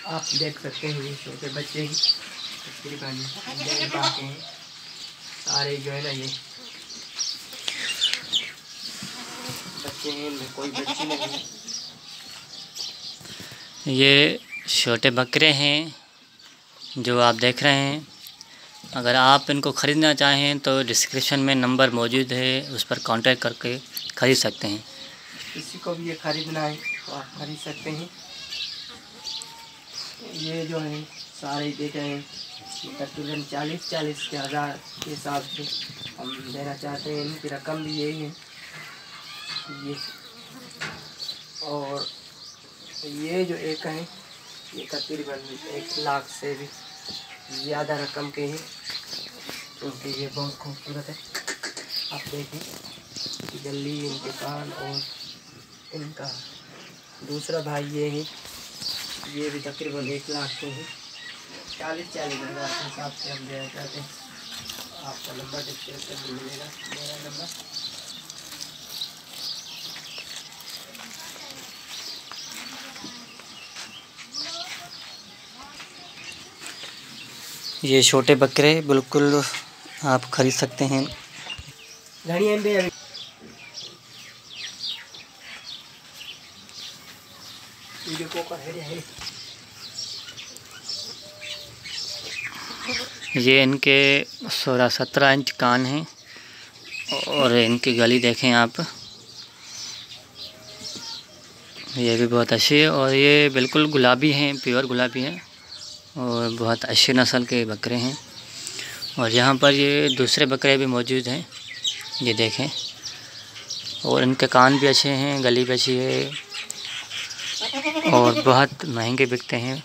आप देख सकते हैं ये छोटे बच्चे ही तकरीबन डेढ़ पाके हैं सारे जो है ना, ये बच्चे हैं, इनमें कोई बच्ची नहीं है। ये छोटे बकरे हैं जो आप देख रहे हैं। अगर आप इनको ख़रीदना चाहें तो डिस्क्रिप्शन में नंबर मौजूद है, उस पर कांटेक्ट करके ख़रीद सकते हैं। किसी को भी ये ख़रीदना है तो आप ख़रीद सकते हैं। ये जो है सारे देते हैं, तकरीबन 40 के हज़ार के हिसाब से हम देना चाहते हैं। इनकी रकम भी यही है ये। और ये जो एक है ये तकरीबन 1 लाख से भी ज़्यादा रकम के हैं, क्योंकि ये बहुत खूबसूरत है। आप देखें जल्दी इनके कान। और इनका दूसरा भाई ये है, ये भी तकरीबन 1 लाख के हैं। 40 हज़ार के हिसाब से हम देना चाहते हैं। आपका नंबर डिस्क्रिप्शन में मिलेगा, मेरा नंबर। ये छोटे बकरे बिल्कुल आप ख़रीद सकते हैं। ये इनके 16-17 इंच कान हैं और इनकी गली देखें आप, ये भी बहुत अच्छी है। और ये बिल्कुल गुलाबी हैं, प्योर गुलाबी हैं और बहुत अच्छी नस्ल के बकरे हैं। और यहाँ पर ये दूसरे बकरे भी मौजूद हैं, ये देखें। और इनके कान भी अच्छे हैं, गली भी अच्छी है और बहुत महंगे बिकते हैं।